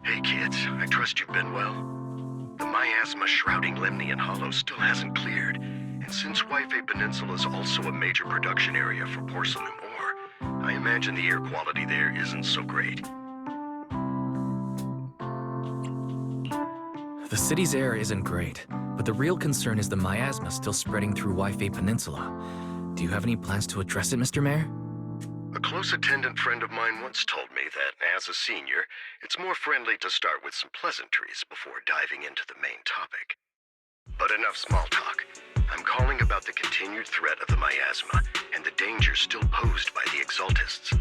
Hey kids, I trust you've been well. The miasma shrouding Lemnian Hollow still hasn't cleared, and since Wi-Fi Peninsula is also a major production area for porcelain ore, I imagine the air quality there isn't so great. The city's air isn't great, but the real concern is the miasma still spreading through Wi-Fi Peninsula. Do you have any plans to address it, Mr. Mayor? A close attendant friend of mine once told me that, as a senior, it's more friendly to start with some pleasantries before diving into the main topic. But enough small talk. I'm calling about the continued threat of the miasma and the danger still posed by the Exaltists.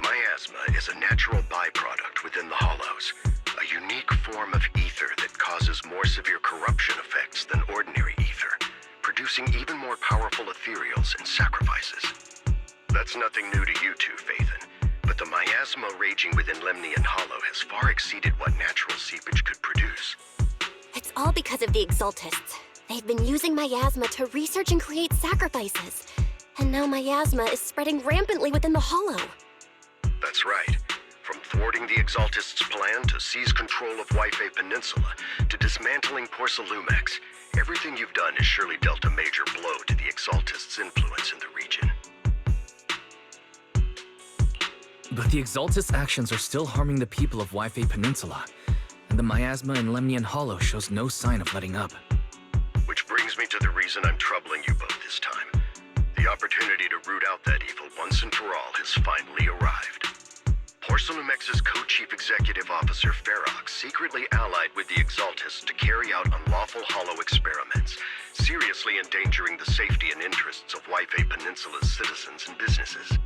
Miasma is a natural byproduct within the Hollows, a unique form of ether that causes more severe corruption effects than ordinary ether, producing even more powerful ethereals and sacrifices. That's nothing new to you two, Phaethon, but the miasma raging within Lemnian Hollow has far exceeded what natural seepage could produce. It's all because of the Exaltists. They've been using miasma to research and create sacrifices. And now miasma is spreading rampantly within the Hollow. That's right. From thwarting the Exaltists' plan to seize control of Wi-Fi Peninsula to dismantling Porcelumex, everything you've done has surely dealt a major blow to the Exaltists' influence in the region. But the Exaltists' actions are still harming the people of Wi-Fi Peninsula, and the miasma in Lemnian Hollow shows no sign of letting up. Which brings me to the reason I'm troubling you both this time. The opportunity to root out that evil once and for all has finally arrived. Porcelumex's co-chief executive officer Ferox secretly allied with the Exaltists to carry out unlawful hollow experiments, seriously endangering the safety and interests of Wi-Fi Peninsula's citizens and businesses.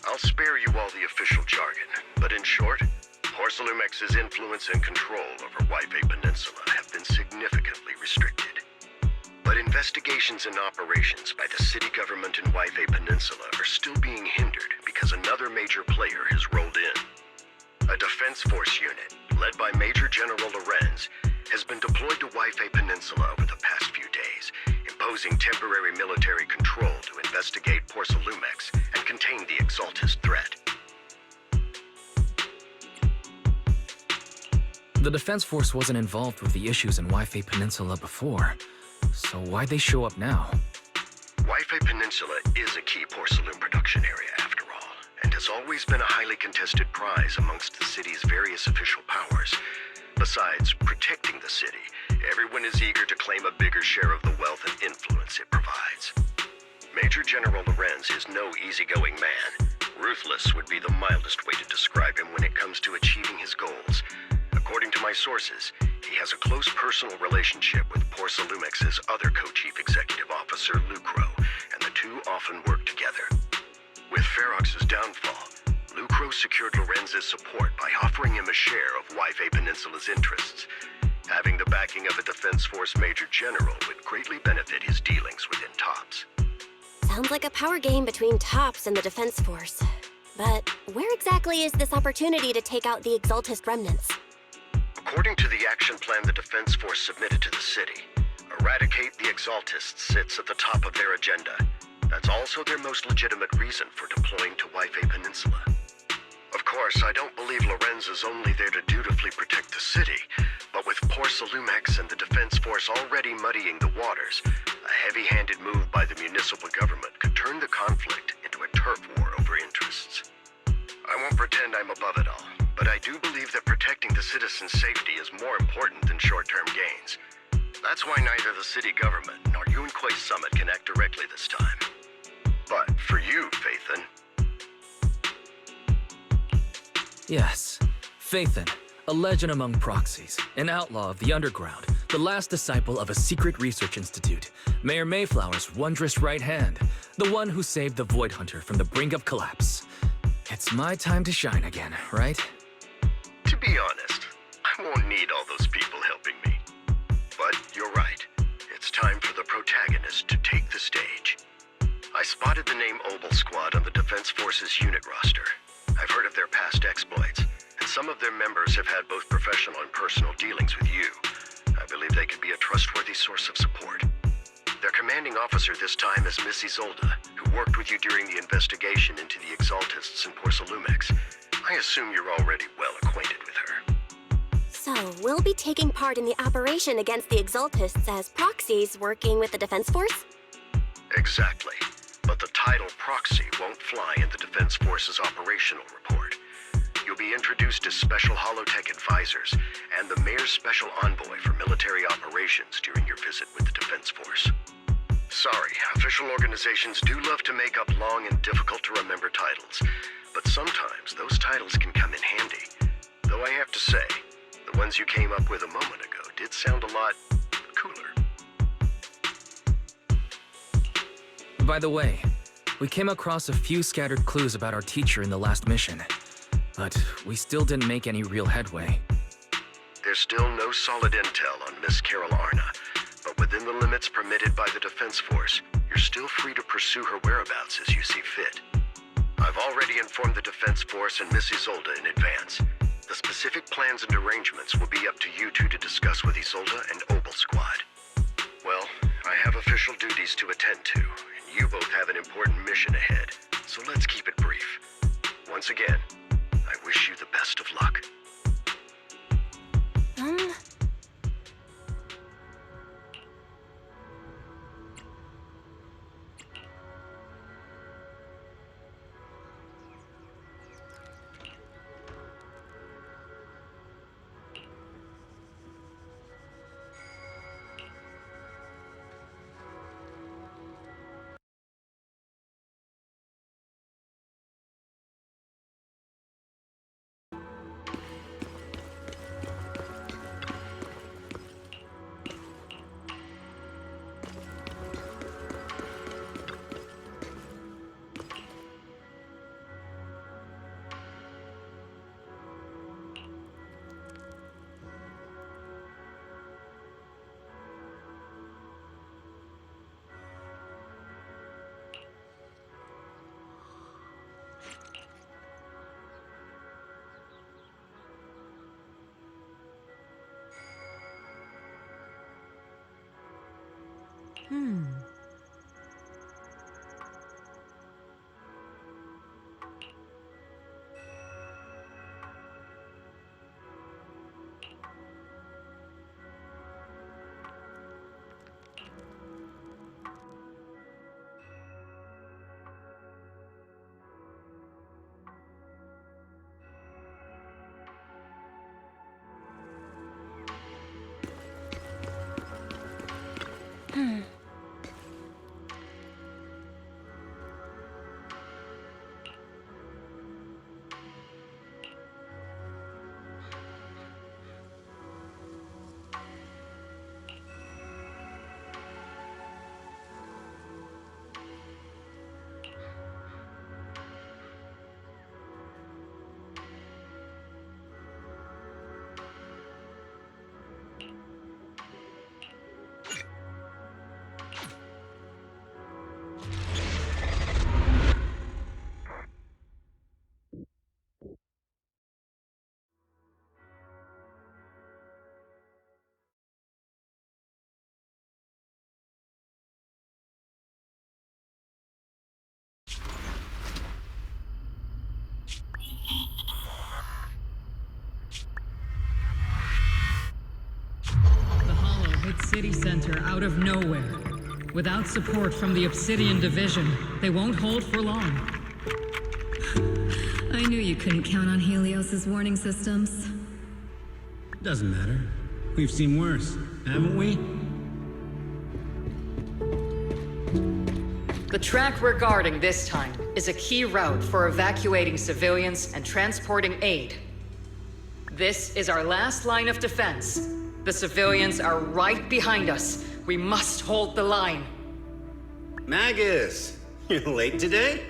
I'll spare you all the official jargon, but in short, Porcelumex's influence and control over Wi-Fi Peninsula have been significantly restricted. But investigations and operations by the city government in Wi-Fi Peninsula are still being hindered because another major player has rolled in. A defense force unit, led by Major General Lorenz, has been deployed to Wi-Fi Peninsula over the past few days, imposing temporary military control to investigate Porcelumex and contain the Exaltist threat. The Defense Force wasn't involved with the issues in Wi-Fi Peninsula before, so why'd they show up now? Wi-Fi Peninsula is a key porcelain production area after all, and has always been a highly contested prize amongst the city's various official powers. Besides protecting the city, everyone is eager to claim a bigger share of the wealth and influence it provides. Major General Lorenz is no easygoing man. Ruthless would be the mildest way to describe him when it comes to achieving his goals. According to my sources, he has a close personal relationship with Porcelumex's other co-chief executive officer, Lucro, and the two often work together. With Ferox's downfall, Lucro secured Lorenz's support by offering him a share of Wi-Fi Peninsula's interests. Having the backing of a Defense Force Major General would greatly benefit his dealings within TOPS. Sounds like a power game between TOPS and the Defense Force. But where exactly is this opportunity to take out the Exaltist remnants? According to the action plan the Defense Force submitted to the city, eradicate the Exaltists sits at the top of their agenda. That's also their most legitimate reason for deploying to Wi-Fi Peninsula. Of course, I don't believe Lorenz is only there to dutifully protect the city, but with Porcelumex and the Defense Force already muddying the waters, a heavy-handed move by the municipal government could turn the conflict into a turf war over interests. I won't pretend I'm above it all, but I do believe that protecting the citizens' safety is more important than short-term gains. That's why neither the city government nor Yunquay Summit can act directly this time. But for you, Phaethon... Yes, Phaethon, a legend among proxies, an outlaw of the underground, the last disciple of a secret research institute, Mayor Mayflower's wondrous right hand, the one who saved the Void Hunter from the brink of collapse. It's my time to shine again, right? To be honest, I won't need all those people helping me. But you're right. It's time for the protagonist to take the stage. I spotted the name Obel Squad on the Defense Force's unit roster. I've heard of their past exploits, and some of their members have had both professional and personal dealings with you. I believe they could be a trustworthy source of support. Their commanding officer this time is Miss Isolde, who worked with you during the investigation into the Exaltists in Porcelumex. I assume you're already well acquainted with her. So, we'll be taking part in the operation against the Exaltists as proxies working with the Defense Force? Exactly. But the title proxy won't fly in the Defense Force's operational report. You'll be introduced as Special Holotech Advisors and the Mayor's Special Envoy for Military Operations during your visit with the Defense Force. Sorry, official organizations do love to make up long and difficult-to-remember titles, but sometimes those titles can come in handy. Though I have to say, the ones you came up with a moment ago did sound a lot cooler. By the way, we came across a few scattered clues about our teacher in the last mission, but we still didn't make any real headway. There's still no solid intel on Miss Carol Arna, but within the limits permitted by the Defense Force, you're still free to pursue her whereabouts as you see fit. I've already informed the Defense Force and Miss Isolde in advance. The specific plans and arrangements will be up to you two to discuss with Isolde and Obel Squad. Well, I have official duties to attend to, and you both have an important mission ahead, so let's keep it brief. Once again, I wish you the best of luck. City center out of nowhere. Without support from the Obsidian Division, they won't hold for long. I knew you couldn't count on Helios's warning systems. Doesn't matter. We've seen worse, haven't we? The track we're guarding this time is a key route for evacuating civilians and transporting aid. This is our last line of defense. The civilians are right behind us. We must hold the line. Magus, you're late today?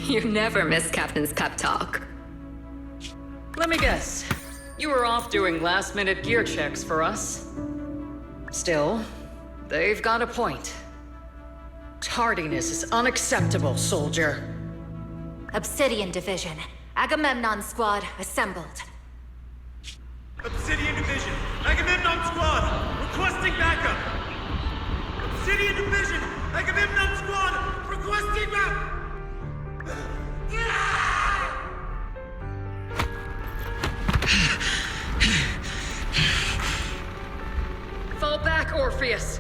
You never miss Captain's pep talk. Let me guess. You were off doing last-minute gear checks for us. Still, they've got a point. Tardiness is unacceptable, soldier. Obsidian Division. Agamemnon Squad assembled. Obsidian Division, Agamemnon Squad, requesting backup! Obsidian Division, Agamemnon Squad, requesting backup! Morpheus!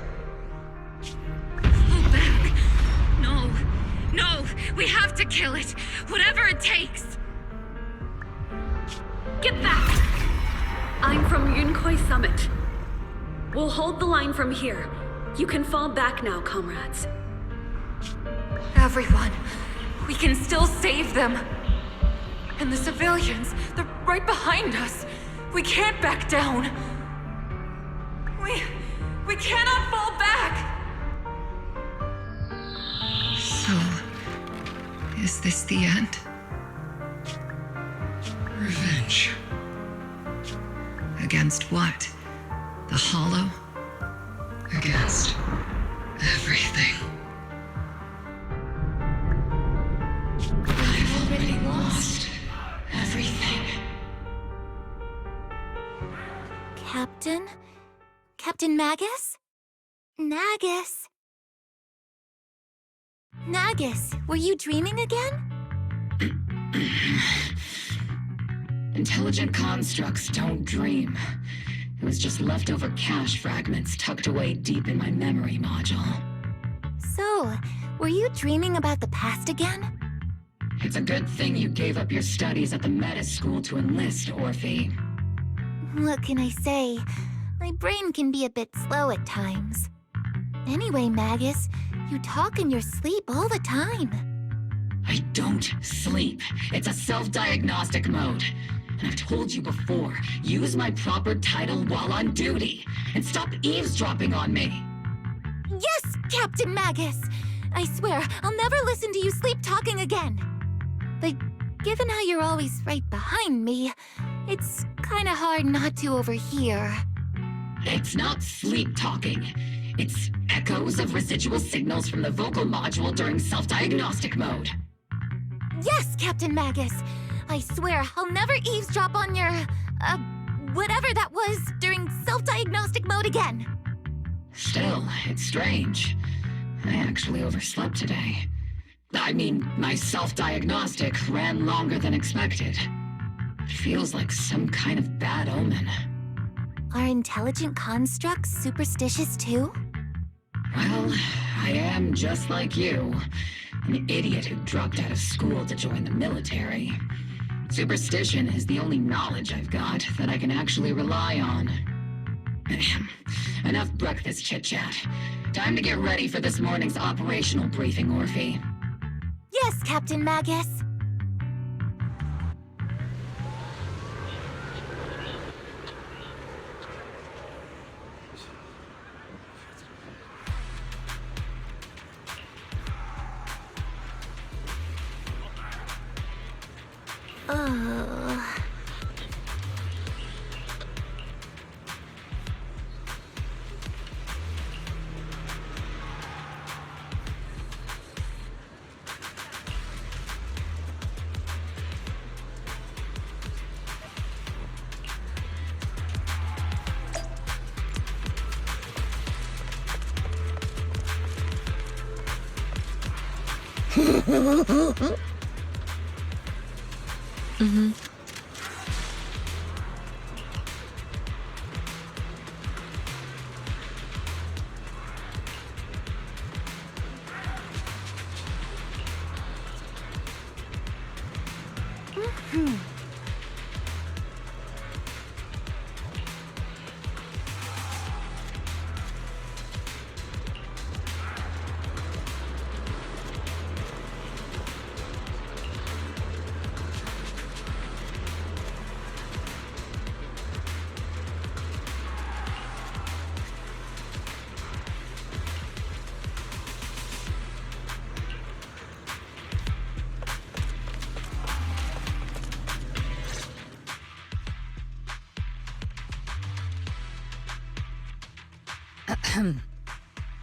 Fall back. No. No. We have to kill it. Whatever it takes. Get back! I'm from Yunkoi Summit. We'll hold the line from here. You can fall back now, comrades. Everyone. We can still save them. And the civilians, they're right behind us. We can't back down. We cannot fall back! So, is this the end? Revenge. Against what? The Hollow? Against everything. I've already lost everything. Captain? Captain Magus? Nagus? Nagus, were you dreaming again? Intelligent constructs don't dream. It was just leftover cache fragments tucked away deep in my memory module. So, were you dreaming about the past again? It's a good thing you gave up your studies at the Meta School to enlist, Orphe. What can I say? My brain can be a bit slow at times. Anyway, Magus, you talk in your sleep all the time. I don't sleep. It's a self-diagnostic mode. And I've told you before, use my proper title while on duty, and stop eavesdropping on me. Yes, Captain Magus! I swear, I'll never listen to you sleep talking again. But given how you're always right behind me, it's kinda hard not to overhear. It's not sleep talking. It's echoes of residual signals from the vocal module during self-diagnostic mode. Yes, Captain Magus! I swear, I'll never eavesdrop on your, whatever that was during self-diagnostic mode again. Still, it's strange. I actually overslept today. I mean, my self-diagnostic ran longer than expected. It feels like some kind of bad omen. Are intelligent constructs superstitious too? Well, I am just like you. An idiot who dropped out of school to join the military. Superstition is the only knowledge I've got that I can actually rely on. Enough breakfast chit-chat. Time to get ready for this morning's operational briefing, Orphe. Yes, Captain Magus.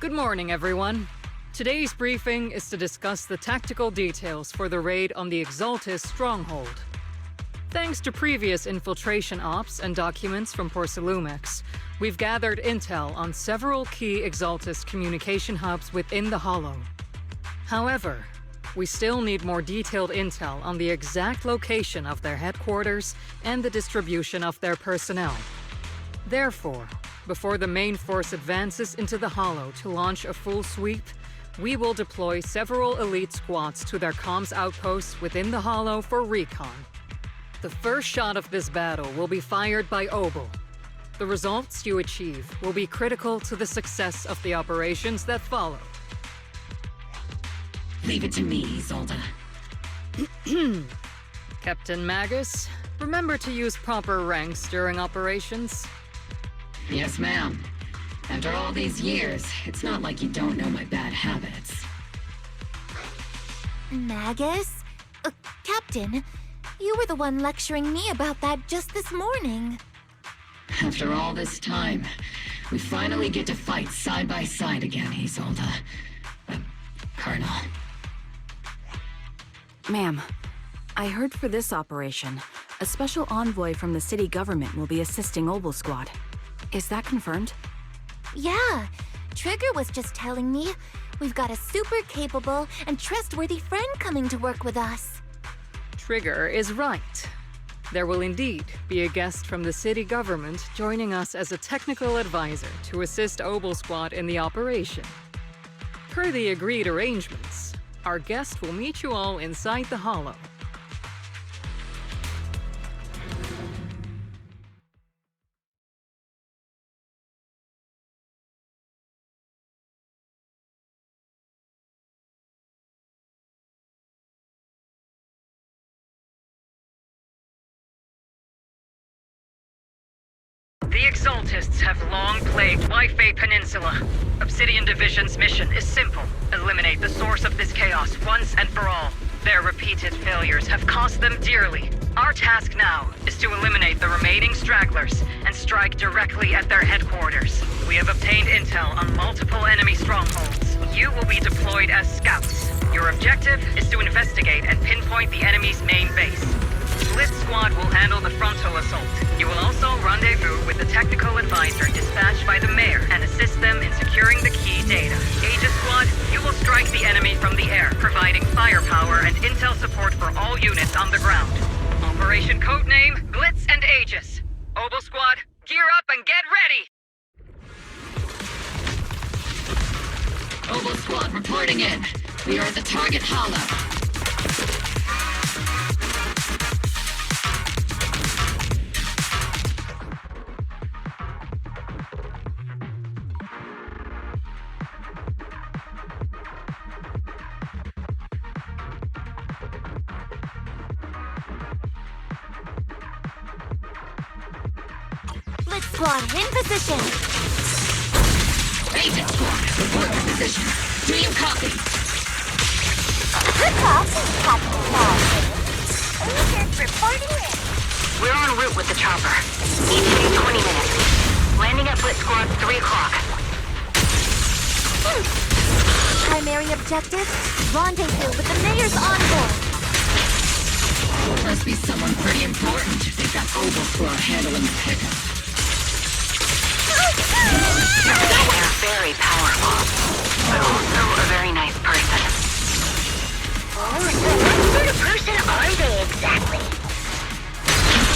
Good morning, everyone. Today's briefing is to discuss the tactical details for the raid on the Exaltus stronghold. Thanks to previous infiltration ops and documents from Porcelumex, we've gathered intel on several key Exaltus communication hubs within the Hollow. However, we still need more detailed intel on the exact location of their headquarters and the distribution of their personnel. Therefore, Before the main force advances into the Hollow to launch a full sweep, we will deploy several elite squads to their comms outposts within the Hollow for recon. The first shot of this battle will be fired by Obel. The results you achieve will be critical to the success of the operations that follow. Leave it to me, Isolde. Captain Magus, remember to use proper ranks during operations. Yes, ma'am. After all these years, it's not like you don't know my bad habits. Magus? Captain, you were the one lecturing me about that just this morning. After all this time, we finally get to fight side by side again, Isolde. Colonel. Ma'am, I heard for this operation, a special envoy from the city government will be assisting Obel Squad. Is that confirmed? Yeah, Trigger was just telling me we've got a super capable and trustworthy friend coming to work with us. Trigger is right. There will indeed be a guest from the city government joining us as a technical advisor to assist Obel Squad in the operation. Per the agreed arrangements, our guest will meet you all inside the Hollow. The Exaltists have long plagued Waifei Peninsula. Obsidian Division's mission is simple. Eliminate the source of this chaos once and for all. Their repeated failures have cost them dearly. Our task now is to eliminate the remaining stragglers and strike directly at their headquarters. We have obtained intel on multiple enemy strongholds. You will be deployed as scouts. Your objective is to investigate and pinpoint the enemy's main base. Blitz Squad will handle the frontal assault. You will also rendezvous with the technical advisor dispatched by the mayor and assist them in securing the key data. Aegis Squad, you will strike the enemy from the air, providing firepower and intel support for all units on the ground. Operation codename Blitz and Aegis. Obel Squad, gear up and get ready! Obel Squad reporting in. We are at the target hollow. Blitz Squad, in position! Agent Squad, report your position. Do you copy? Good copy, Captain Magus. Agents reporting in. We're en route with the chopper. ETA 20 minutes. Landing at Blitz Squad 3 o'clock. Primary objective, rendezvous with the mayor's envoy. Must be someone pretty important if they've got Obel Squad handling the pickup. They're very powerful, but also a very nice person. Oh, so what sort of person are they exactly?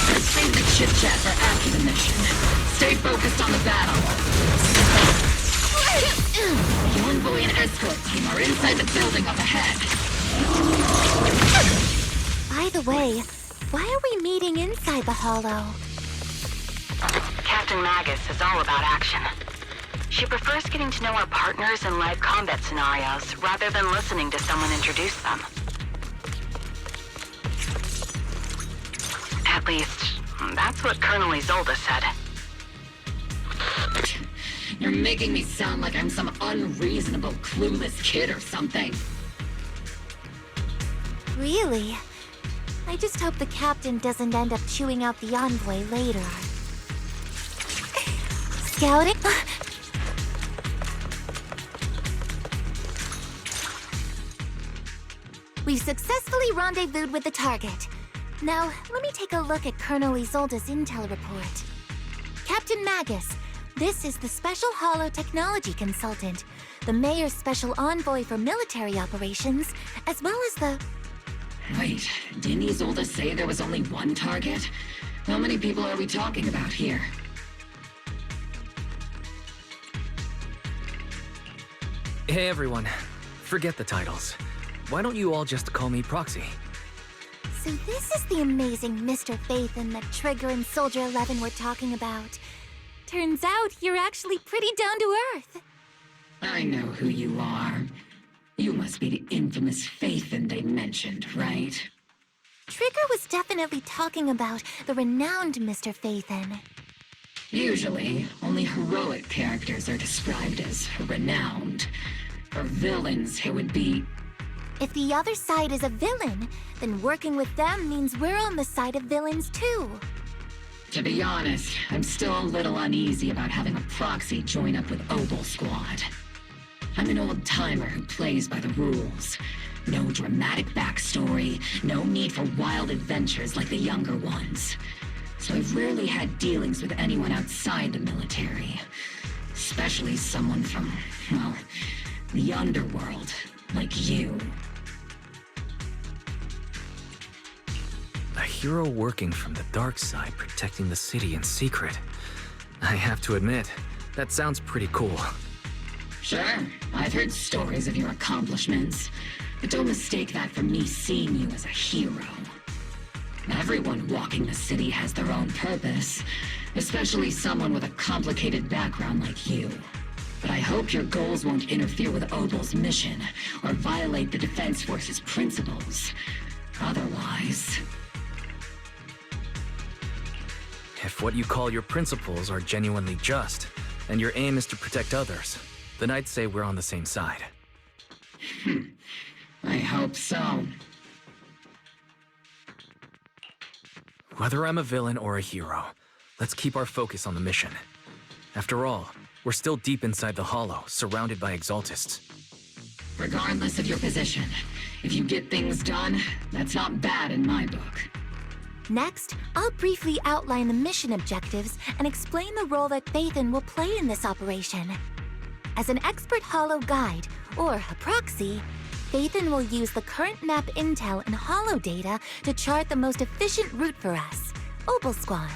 Let's save the chit-chat for after the mission. Stay focused on the battle. The envoy and escort team are inside the building up ahead. By the way, why are we meeting inside the Hollow? Captain Magus is all about action. She prefers getting to know our partners in live combat scenarios rather than listening to someone introduce them. At least, that's what Colonel Isolde said. You're making me sound like I'm some unreasonable, clueless kid or something. Really? I just hope the captain doesn't end up chewing out the envoy later. Scouting? We've successfully rendezvoused with the target. Now, let me take a look at Colonel Isolde's intel report. Captain Magus, this is the Special Hollow Technology Consultant, the Mayor's Special Envoy for Military Operations, as well as the... Wait, didn't Isolde say there was only one target? How many people are we talking about here? Hey everyone. Forget the titles. Why don't you all just call me Proxy? So this is the amazing Mr. Phaethon that Trigger and Soldier 11 were talking about. Turns out you're actually pretty down to earth. I know who you are. You must be the infamous Phaethon they mentioned, right? Trigger was definitely talking about the renowned Mr. Phaethon. Usually, only heroic characters are described as renowned. For villains, it would be... If the other side is a villain, then working with them means we're on the side of villains too. To be honest, I'm still a little uneasy about having a proxy join up with Obel Squad. I'm an old-timer who plays by the rules. No dramatic backstory, no need for wild adventures like the younger ones. So I've rarely had dealings with anyone outside the military. Especially someone from, well, the underworld, like you. A hero working from the dark side, protecting the city in secret. I have to admit, that sounds pretty cool. Sure, I've heard stories of your accomplishments, but don't mistake that for me seeing you as a hero. Everyone walking the city has their own purpose, especially someone with a complicated background like you. But I hope your goals won't interfere with Obel's mission, or violate the Defense Force's principles. Otherwise... If what you call your principles are genuinely just, and your aim is to protect others, then I'd say we're on the same side. I hope so. Whether I'm a villain or a hero, let's keep our focus on the mission. After all, we're still deep inside the Hollow, surrounded by Exaltists. Regardless of your position, if you get things done, that's not bad in my book. Next, I'll briefly outline the mission objectives and explain the role that Phaethon will play in this operation. As an expert Hollow guide, or a proxy, Phaethon will use the current map intel and Hollow data to chart the most efficient route for us, Obel Squad.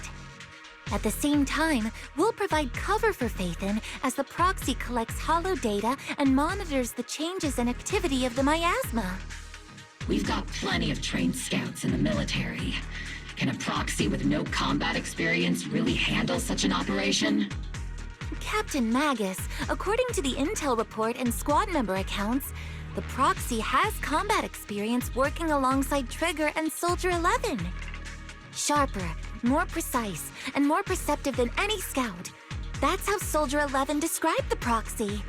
At the same time, we'll provide cover for Phaethon as the proxy collects Hollow data and monitors the changes and activity of the miasma. We've got plenty of trained scouts in the military. Can a proxy with no combat experience really handle such an operation? Captain Magus, according to the intel report and squad member accounts, the proxy has combat experience working alongside Trigger and Soldier 11. Sharper, more precise, and more perceptive than any scout. That's how Soldier 11 described the proxy.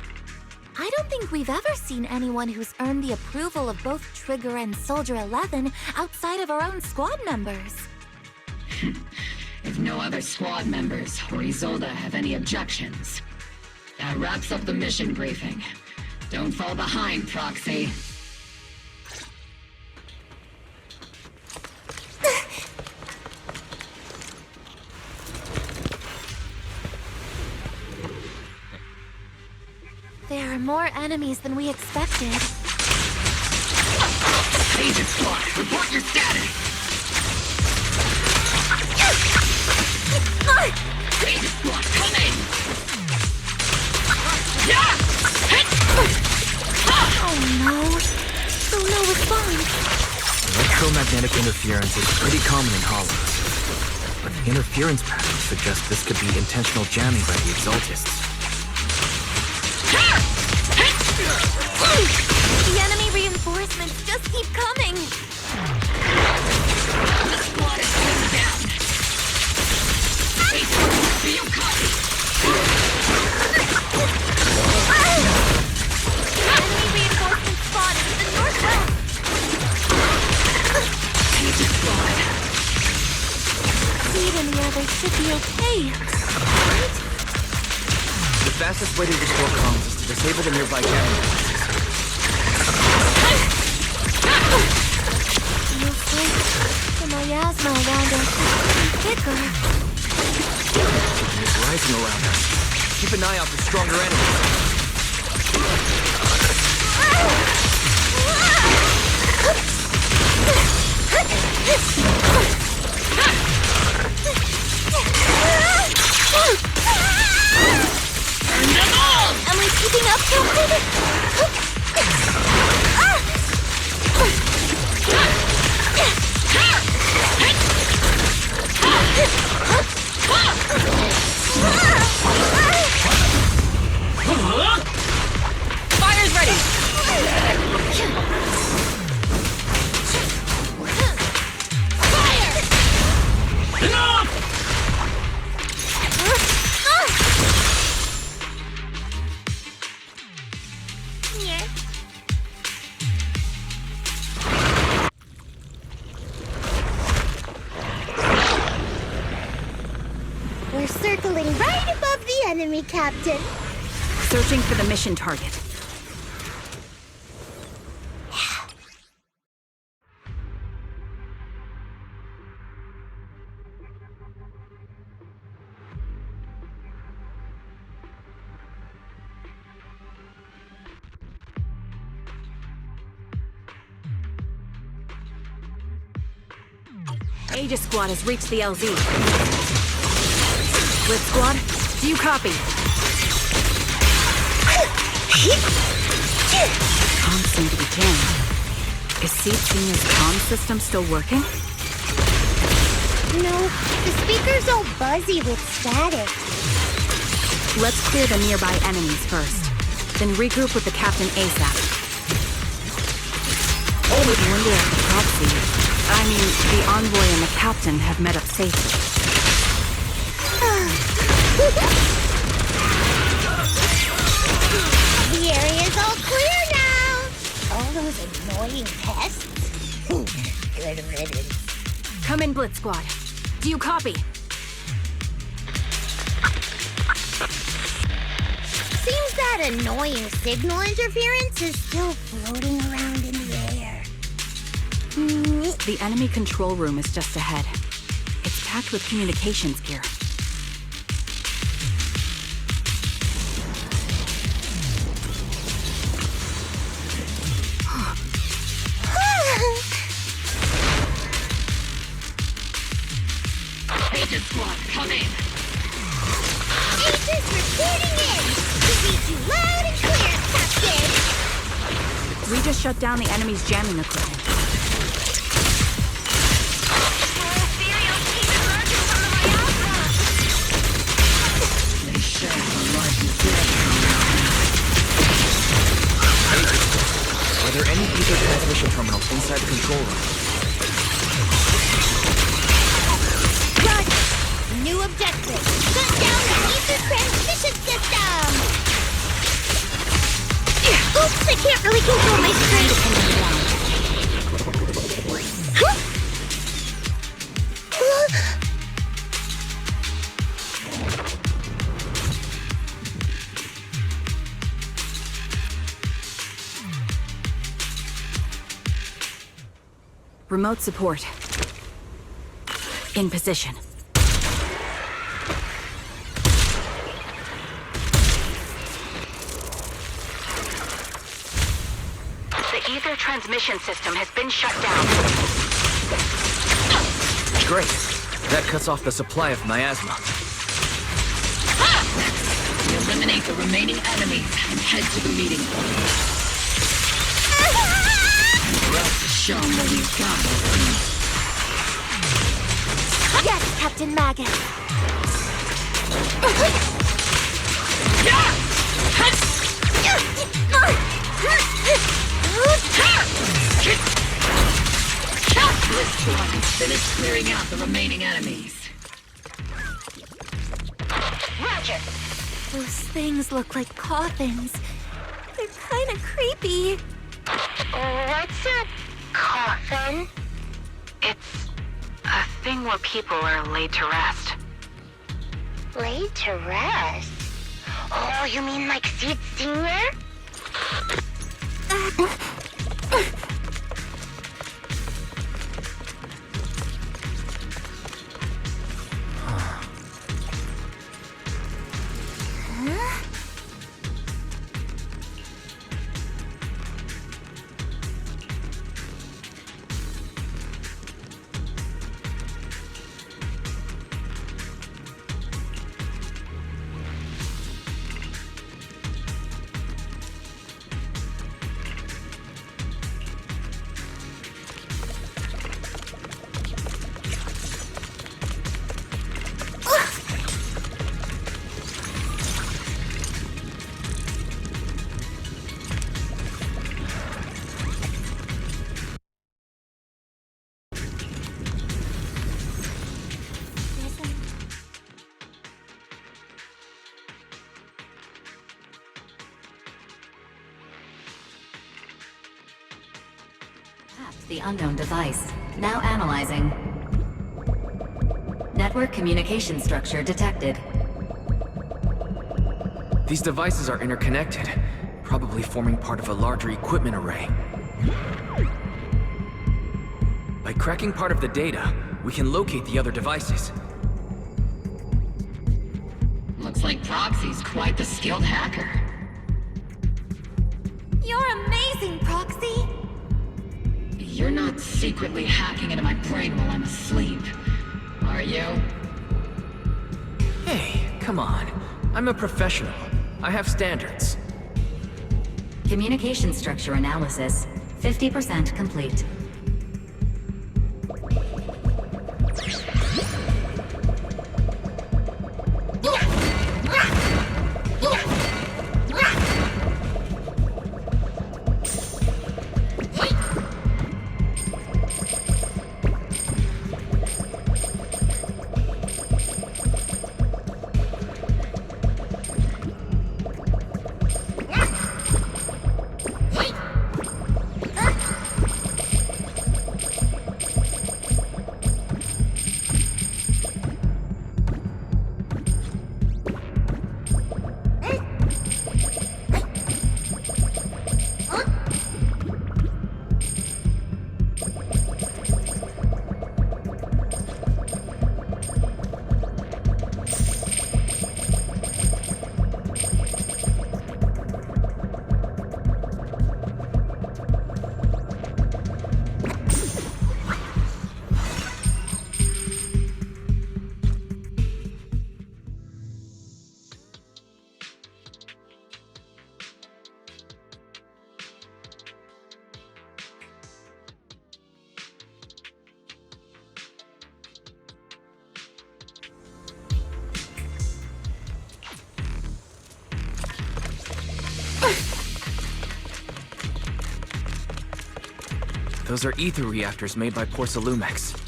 I don't think we've ever seen anyone who's earned the approval of both Trigger and Soldier 11 outside of our own squad members. If no other squad members or Isolde have any objections, that wraps up the mission briefing. Don't fall behind, Proxy. There are more enemies than we expected. Agent Squad, report your status! Agent Squad, come in! Oh no! So no response. Electromagnetic interference is pretty common in Hollows, but the interference pattern suggests this could be intentional jamming by the Exaltists. The enemy reinforcements just keep coming! The squad is pinned down! Do you copy? Enemy reinforcements spotted to the northwest! Agent Squad! Speed and the others should be okay, right? The fastest way to restore comms is to disable the nearby jamming devices. Looks like the miasma around us is thicker. It's rising around us. Keep an eye out for stronger enemies. Am I keeping up, Captain? We're circling right above the enemy, Captain. Searching for the mission target. Aegis Squad has reached the LZ. Blitz Squad, do you copy? Comms seem to be jammed. Is Seed Senior's comm system still working? No, the speaker's all buzzy with static. Let's clear the nearby enemies first, then regroup with the Captain ASAP. I wonder if the the envoy and the Captain have met up safely. The area's all clear now! All those annoying pests? Good riddance. Come in, Blitz Squad. Do you copy? Seems that annoying signal interference is still floating around in the air. The enemy control room is just ahead. It's packed with communications gear. Aegis Squad, come in! Aegis reporting in! We read you loud and clear, Captain! We just shut down the enemy's jamming equipment. Are there any ether transmission terminals inside the control room? Roger! New objective! Shut down the ether transmission system! Oops, I can't really control my strength. Remote support. In position. The ether transmission system has been shut down. Great. That cuts off the supply of miasma. We eliminate the remaining enemies and head to the meeting point. Show them what we've got. Yes, Captain Magus. Finish clearing out the remaining enemies. Roger. Those things look like coffins. They're kind of creepy. What's a coffin? It's a thing where people are laid to rest. Laid to rest? Oh, you mean like Seed Senior? The unknown device. Now analyzing. Net Network communication structure detected. These devices are interconnected, probably forming part of a larger equipment array. By cracking part of the data, we can locate the other devices. Looks like Proxy's quite the skilled hacker. You're amazing, Proxy! You're not secretly hacking into my brain while I'm asleep, are you? Hey, come on. I'm a professional. I have standards. Communication structure analysis 50% complete. Those are ether reactors made by Porcelumex.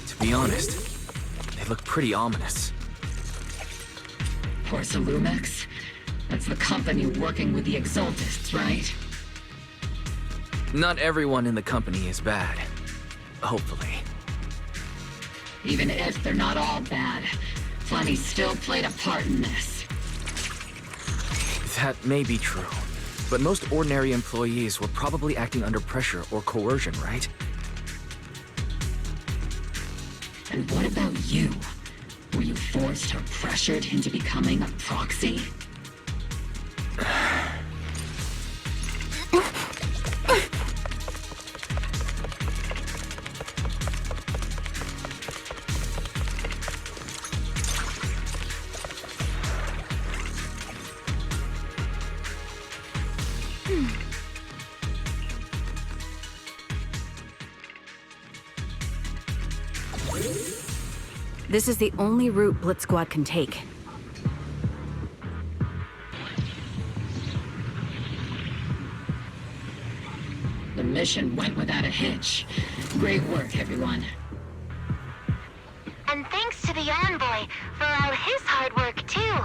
To be honest, they look pretty ominous. Porcelumex? That's the company working with the Exaltists, right? Not everyone in the company is bad. Hopefully. Even if they're not all bad, plenty still played a part in this. That may be true. But most ordinary employees were probably acting under pressure or coercion, right? And what about you? Were you forced or pressured into becoming a proxy? This is the only route Blitz Squad can take. The mission went without a hitch. Great work, everyone. And thanks to the Envoy for all his hard work, too.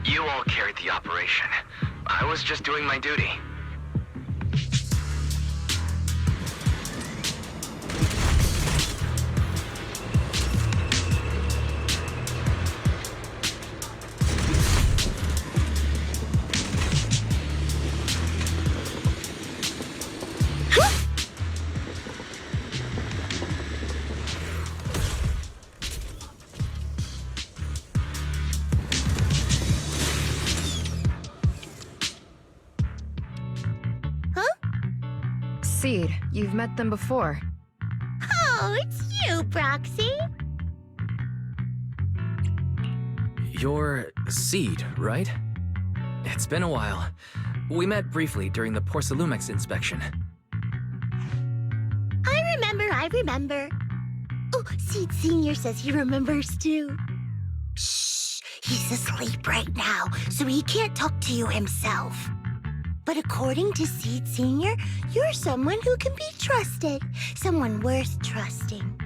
You all carried the operation. I was just doing my duty. Seed, you've met them before. Oh, it's you, Proxy. You're Seed, right? It's been a while. We met briefly during the Porcelumex inspection. I remember. Oh, Seed Senior says he remembers too. Shh, he's asleep right now, so he can't talk to you himself. But according to Seed Senior, you're someone who can be trusted. Someone worth trusting.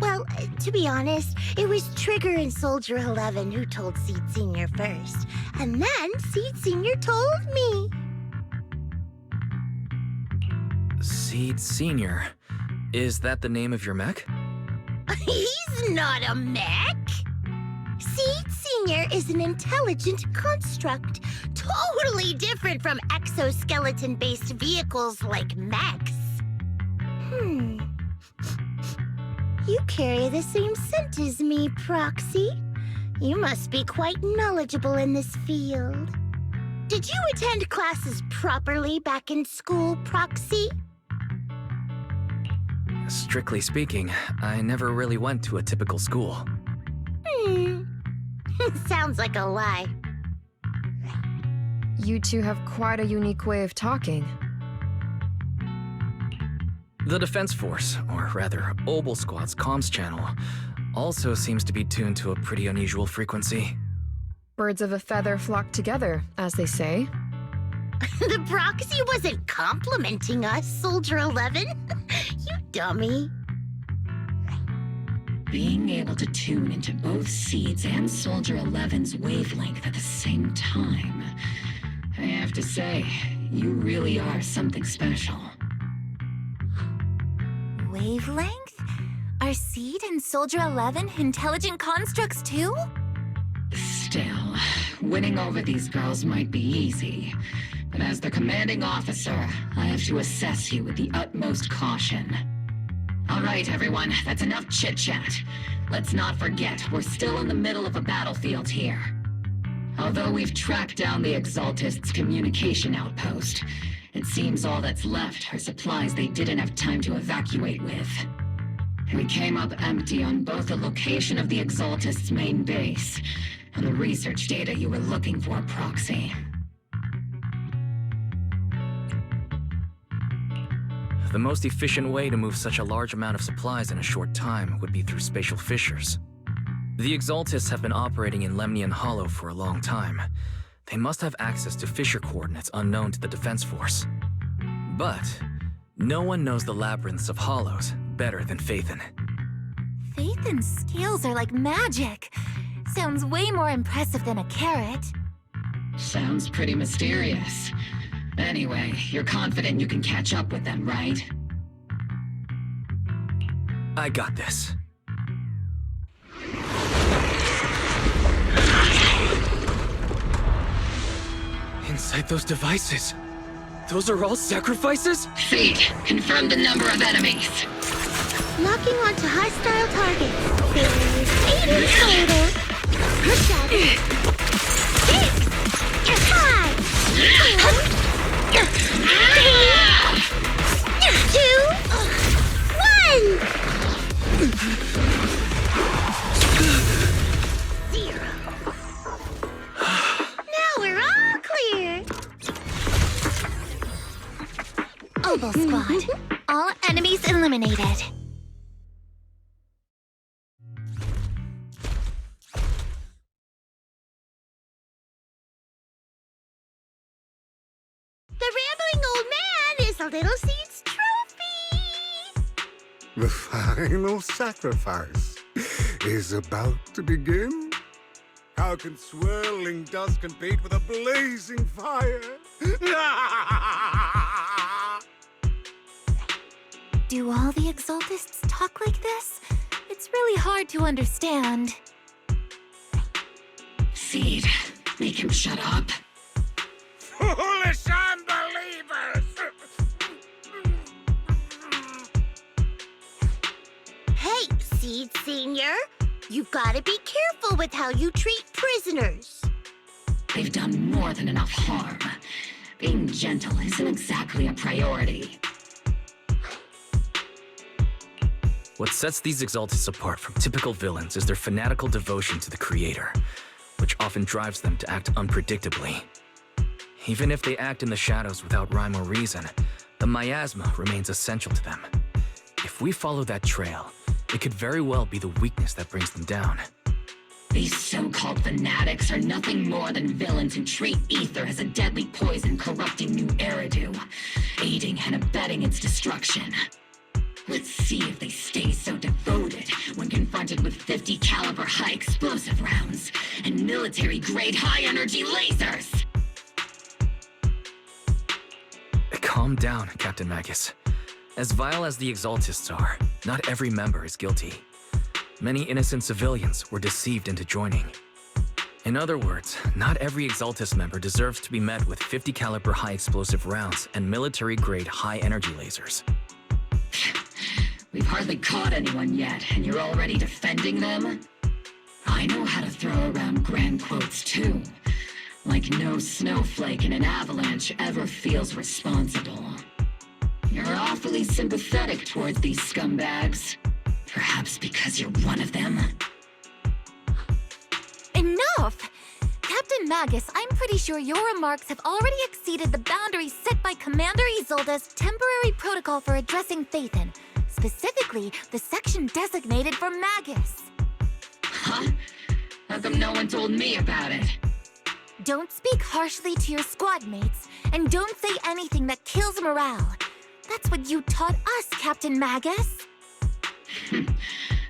Well, to be honest, it was Trigger and Soldier 11 who told Seed Senior first. And then Seed Senior told me. Seed Senior. Is that the name of your mech? He's not a mech. Seed Senior is an intelligent construct, totally different from exoskeleton-based vehicles like mechs. You carry the same scent as me, Proxy. You must be quite knowledgeable in this field. Did you attend classes properly back in school, Proxy? Strictly speaking, I never really went to a typical school. Sounds like a lie. You two have quite a unique way of talking. The Defense Force, or rather, Obel Squad's comms channel, also seems to be tuned to a pretty unusual frequency. Birds of a feather flock together, as they say. The Proxy wasn't complimenting us, Soldier 11. You dummy. Being able to tune into both Seeds and Soldier 11's wavelength at the same time. I have to say, you really are something special. Wavelength? Are Seed and Soldier 11 intelligent constructs too? Still, winning over these girls might be easy. But as the commanding officer, I have to assess you with the utmost caution. All right, everyone, that's enough chit-chat. Let's not forget, we're still in the middle of a battlefield here. Although we've tracked down the Exaltists' communication outpost, it seems all that's left are supplies they didn't have time to evacuate with. We came up empty on both the location of the Exaltists' main base and the research data you were looking for, Proxy. The most efficient way to move such a large amount of supplies in a short time would be through spatial fissures. The Exaltists have been operating in Lemnian Hollow for a long time. They must have access to fissure coordinates unknown to the Defense Force. But no one knows the labyrinths of hollows better than Phaethon. Phaethon's scales are like magic. Sounds way more impressive than a carrot. Sounds pretty mysterious. Anyway, you're confident you can catch up with them, right? I got this. Inside those devices, those are all sacrifices? Seed, confirm the number of enemies. Locking onto hostile targets. There's 8 in total. 7, 6, 5, 4, 3, 2, 1. 0. Now we're all clear. Obel Squad. All enemies eliminated. The rambling old man is a little Seed's trophy. The final sacrifice is about to begin. How can swirling dust compete with a blazing fire? Do all the Exaltists talk like this? It's really hard to understand. Seed, make him shut up. Foolish unbelievers! Hey, Seed Senior. You've got to be careful with how you treat prisoners. They've done more than enough harm. Being gentle isn't exactly a priority. What sets these Exaltists apart from typical villains is their fanatical devotion to the Creator, which often drives them to act unpredictably. Even if they act in the shadows without rhyme or reason, the miasma remains essential to them. If we follow that trail, it could very well be the weakness that brings them down. These so-called fanatics are nothing more than villains who treat ether as a deadly poison corrupting new Eridu, aiding and abetting its destruction. Let's see if they stay so devoted when confronted with 50 caliber high explosive rounds and military-grade high-energy lasers! Calm down, Captain Magus. As vile as the Exaltists are, not every member is guilty. Many innocent civilians were deceived into joining. In other words, not every Exaltus member deserves to be met with 50 caliber high explosive rounds and military-grade high-energy lasers. We've hardly caught anyone yet, and you're already defending them? I know how to throw around grand quotes too. Like no snowflake in an avalanche ever feels responsible. You're awfully sympathetic towards these scumbags. Perhaps because you're one of them? Enough! Captain Magus, I'm pretty sure your remarks have already exceeded the boundaries set by Commander Isolde's temporary protocol for addressing Phaethon, specifically the section designated for Magus. Huh? How come no one told me about it? Don't speak harshly to your squad mates, and don't say anything that kills morale. That's what you taught us, Captain Magus.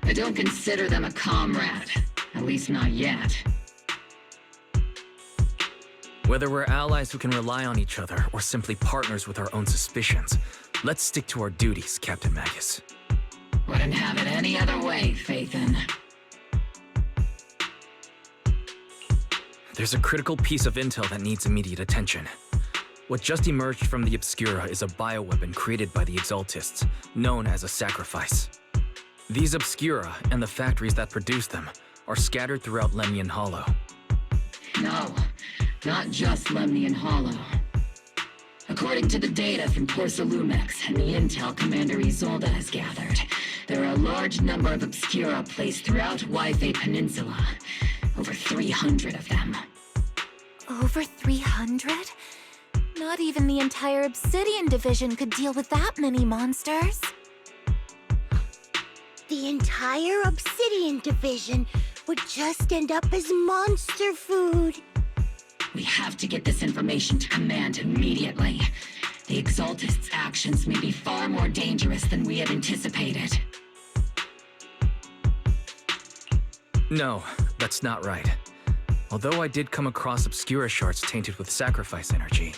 I don't consider them a comrade. At least not yet. Whether we're allies who can rely on each other or simply partners with our own suspicions, let's stick to our duties, Captain Magus. Wouldn't have it any other way, Phaethon. There's a critical piece of intel that needs immediate attention. What just emerged from the Obscura is a bioweapon created by the Exaltists, known as a sacrifice. These Obscura and the factories that produce them are scattered throughout Lemnian Hollow. No, not just Lemnian Hollow. According to the data from Porsalumex and the intel Commander Isolde has gathered, there are a large number of Obscura placed throughout Yphae Peninsula. Over 300 of them. Over 300? Not even the entire Obsidian Division could deal with that many monsters. The entire Obsidian Division would just end up as monster food. We have to get this information to Command immediately. The Exaltists' actions may be far more dangerous than we had anticipated. No, that's not right. Although I did come across Obscura shards tainted with sacrifice energy,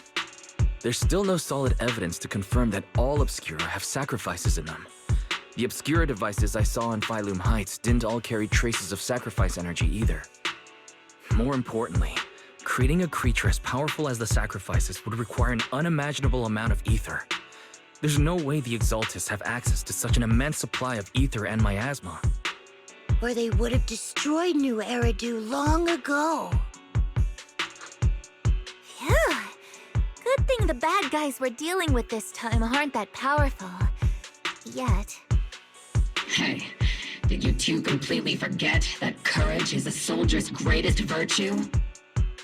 there's still no solid evidence to confirm that all Obscura have sacrifices in them. The Obscura devices I saw in Phylum Heights didn't all carry traces of sacrifice energy either. More importantly, creating a creature as powerful as the sacrifices would require an unimaginable amount of ether. There's no way the Exaltists have access to such an immense supply of ether and miasma. Or they would have destroyed New Eridu long ago. Phew. Good thing the bad guys we're dealing with this time aren't that powerful. Yet. Hey, did you two completely forget that courage is a soldier's greatest virtue?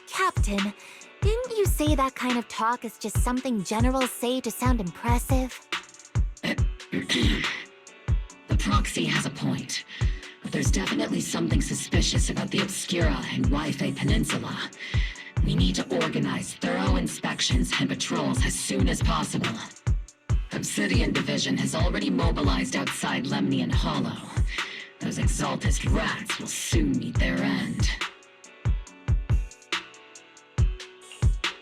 Captain, didn't you say that kind of talk is just something generals say to sound impressive? The proxy has a point. But there's definitely something suspicious about the Obscura and Yphae Peninsula. We need to organize thorough inspections and patrols as soon as possible. Obsidian Division has already mobilized outside Lemnian Hollow. Those Exaltist rats will soon meet their end.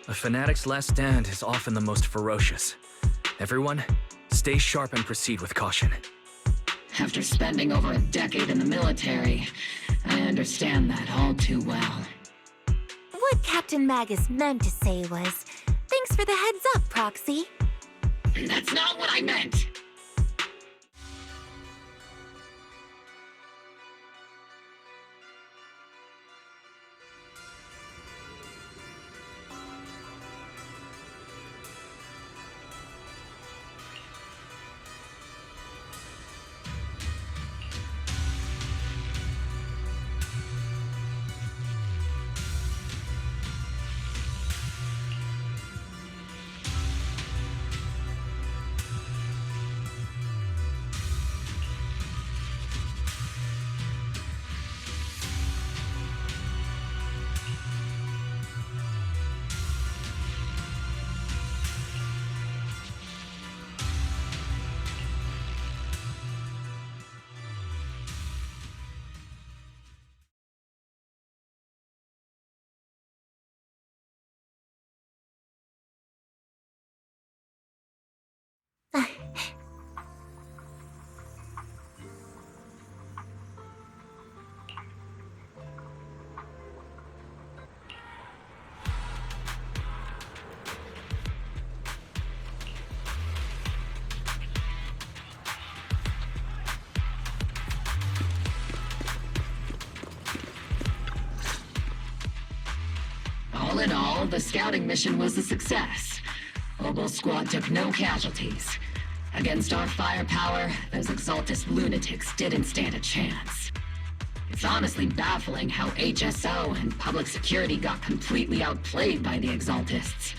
A fanatic's last stand is often the most ferocious. Everyone, stay sharp and proceed with caution. After spending over a decade in the military, I understand that all too well. What Captain Magus meant to say was, thanks for the heads up, Proxy. That's not what I meant! All in all, the scouting mission was a success. Obel Squad took no casualties. Against our firepower, those Exaltist lunatics didn't stand a chance. It's honestly baffling how HSO and public security got completely outplayed by the Exaltists.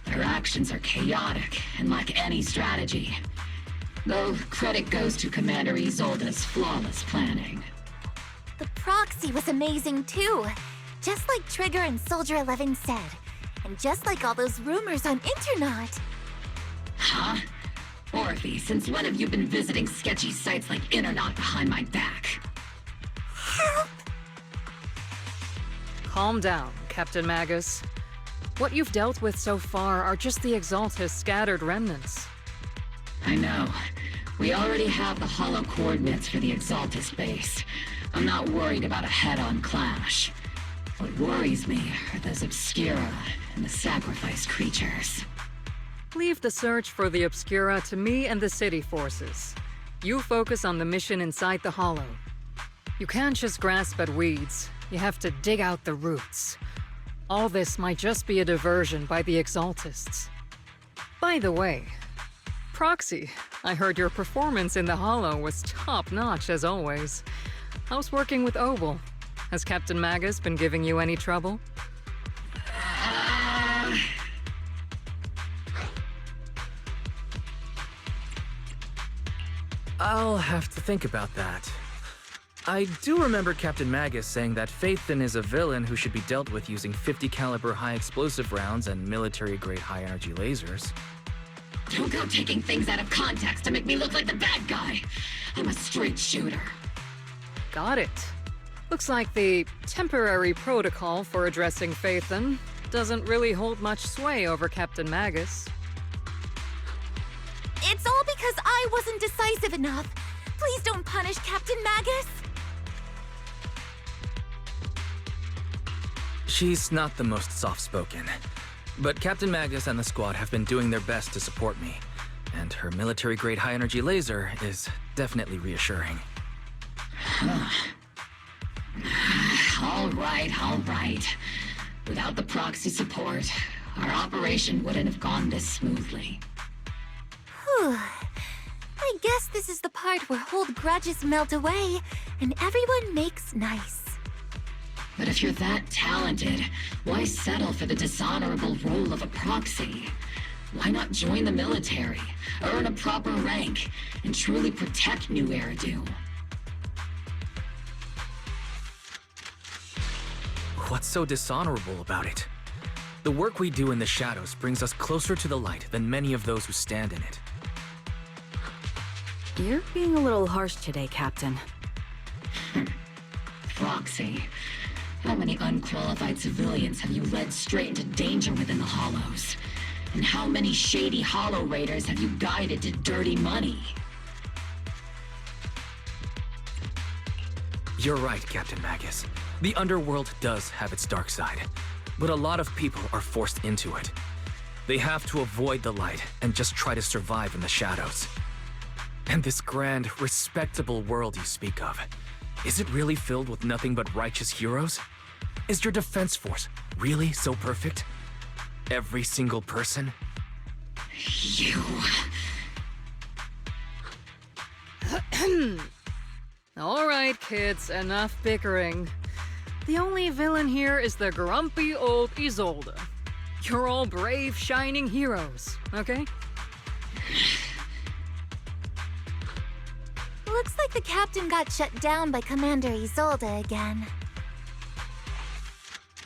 Their actions are chaotic and lack any strategy. Though credit goes to Commander Isolde's flawless planning. The proxy was amazing too. Just like Trigger and Soldier 11 said. And just like all those rumors on Internet. Huh? Orphe, since when have you been visiting sketchy sites like Internet behind my back? Help! Calm down, Captain Magus. What you've dealt with so far are just the Exaltist scattered remnants. I know. We already have the hollow coordinates for the Exaltist base. I'm not worried about a head-on clash. What worries me are those Obscura and the Sacrifice creatures. Leave the search for the Obscura to me and the city forces. You focus on the mission inside the Hollow. You can't just grasp at weeds. You have to dig out the roots. All this might just be a diversion by the Exaltists. By the way, Proxy, I heard your performance in the Hollow was top-notch as always. How's working with Obel? Has Captain Magus been giving you any trouble? I'll have to think about that. I do remember Captain Magus saying that Phaethon is a villain who should be dealt with using 50 caliber high explosive rounds and military-grade high-energy lasers. Don't go taking things out of context to make me look like the bad guy. I'm a straight shooter. Got it. Looks like the temporary protocol for addressing Phaethon doesn't really hold much sway over Captain Magus. It's all because I wasn't decisive enough. Please don't punish Captain Magus. She's not the most soft-spoken, but Captain Magus and the squad have been doing their best to support me, and her military-grade high-energy laser is definitely reassuring. All right. Without the proxy support, our operation wouldn't have gone this smoothly. Whew. I guess this is the part where old grudges melt away and everyone makes nice. But if you're that talented, why settle for the dishonorable role of a proxy? Why not join the military, earn a proper rank, and truly protect New Eridu? What's so dishonorable about it? The work we do in the shadows brings us closer to the light than many of those who stand in it. You're being a little harsh today, Captain. Proxy, how many unqualified civilians have you led straight into danger within the Hollows? And how many shady Hollow Raiders have you guided to dirty money? You're right, Captain Magus. The underworld does have its dark side, but a lot of people are forced into it. They have to avoid the light and just try to survive in the shadows. And this grand, respectable world you speak of, is it really filled with nothing but righteous heroes? Is your defense force really so perfect? Every single person? You... All right, kids, enough bickering. The only villain here is the grumpy old Isolde. You're all brave, shining heroes, okay? Looks like the captain got shut down by Commander Isolde again.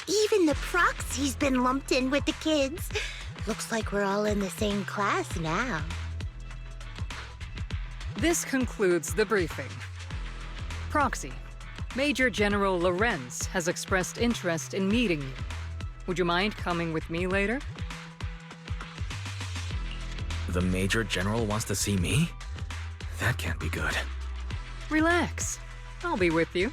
Even the proxy's been lumped in with the kids. Looks like we're all in the same class now. This concludes the briefing. Proxy, Major General Lorenz has expressed interest in meeting you. Would you mind coming with me later? The Major General wants to see me? That can't be good. Relax. I'll be with you.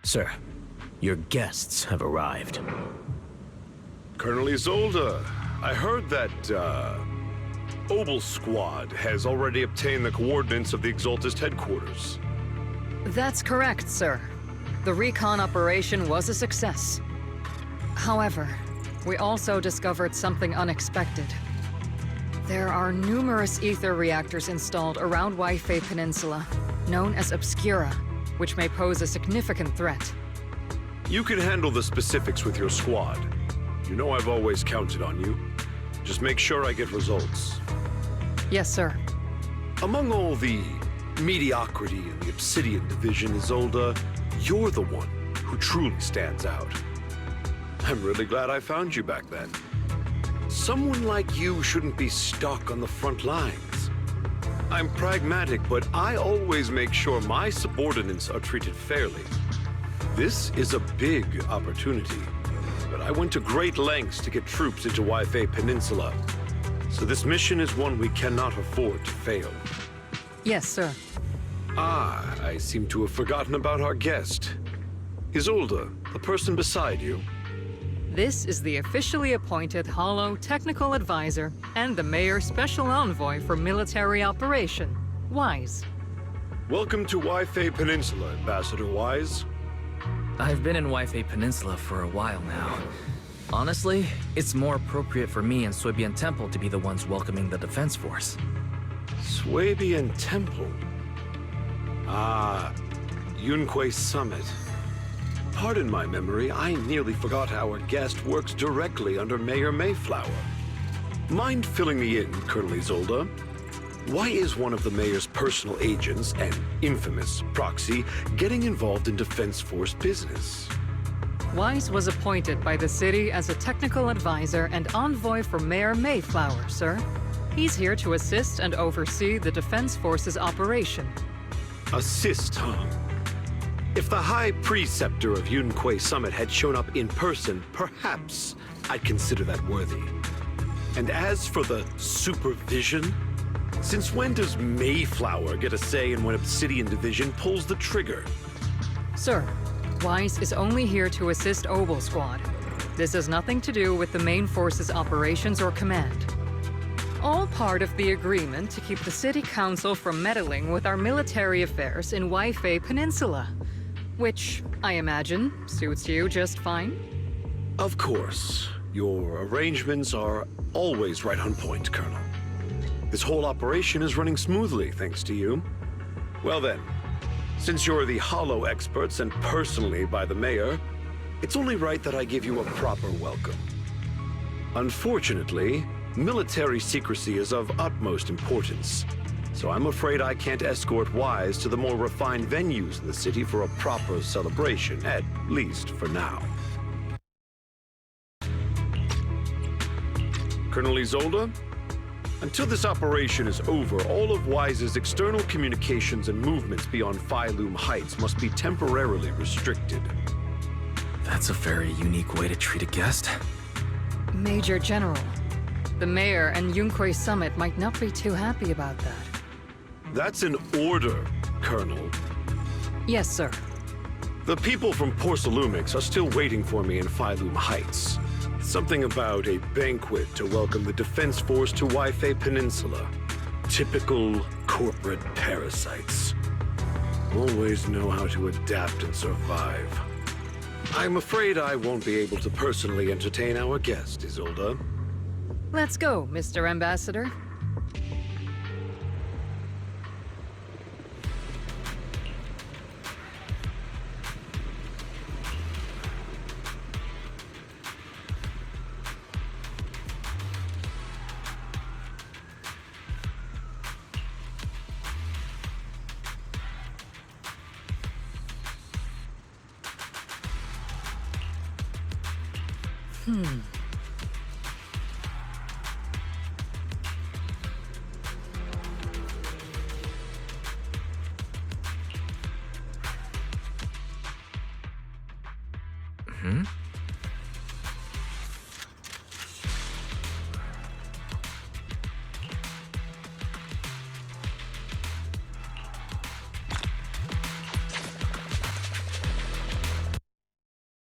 Sir. Your guests have arrived. Colonel Isolde, I heard that, Obel Squad has already obtained the coordinates of the Exaltist headquarters. That's correct, sir. The recon operation was a success. However, we also discovered something unexpected. There are numerous ether reactors installed around Waifei Peninsula, known as Obscura, which may pose a significant threat. You can handle the specifics with your squad. You know I've always counted on you. Just make sure I get results. Yes, sir. Among all the mediocrity in the Obsidian Division, Isolde, you're the one who truly stands out. I'm really glad I found you back then. Someone like you shouldn't be stuck on the front lines. I'm pragmatic, but I always make sure my subordinates are treated fairly. This is a big opportunity, but I went to great lengths to get troops into Waifei Peninsula. So this mission is one we cannot afford to fail. Yes, sir. Ah, I seem to have forgotten about our guest. Isolde, the person beside you. This is the officially appointed Hollow Technical Advisor and the Mayor's Special Envoy for Military Operation, Wise. Welcome to Waifei Peninsula, Ambassador Wise. I've been in Waifei Peninsula for a while now. Honestly, it's more appropriate for me and Swabian Temple to be the ones welcoming the Defense Force. Swabian Temple? Ah, Yunquei Summit. Pardon my memory, I nearly forgot our guest works directly under Mayor Mayflower. Mind filling me in, Colonel Isolde? Why is one of the Mayor's personal agents, an infamous proxy, getting involved in Defense Force business? Wise was appointed by the city as a technical advisor and envoy for Mayor Mayflower, sir. He's here to assist and oversee the Defense Force's operation. Assist, huh? If the High Preceptor of Yunquei Summit had shown up in person, perhaps I'd consider that worthy. And as for the supervision, since when does Mayflower get a say in when Obsidian Division pulls the trigger? Sir, Wise is only here to assist Obel Squad. This has nothing to do with the main force's operations or command. All part of the agreement to keep the City Council from meddling with our military affairs in Waifei Peninsula. Which, I imagine, suits you just fine? Of course. Your arrangements are always right on point, Colonel. This whole operation is running smoothly, thanks to you. Well then, since you're the Hollow experts and personally by the Mayor, it's only right that I give you a proper welcome. Unfortunately, military secrecy is of utmost importance, so I'm afraid I can't escort Wise to the more refined venues in the city for a proper celebration, at least for now. Colonel Isolde? Until this operation is over, all of Wise's external communications and movements beyond Phylum Heights must be temporarily restricted. That's a very unique way to treat a guest. Major General, the Mayor and Yunquei Summit might not be too happy about that. That's an order, Colonel. Yes, sir. The people from Porcelumix are still waiting for me in Phylum Heights. Something about a banquet to welcome the Defense Force to Waifei Peninsula. Typical corporate parasites. Always know how to adapt and survive. I'm afraid I won't be able to personally entertain our guest, Isolde. Let's go, Mr. Ambassador. Hmm?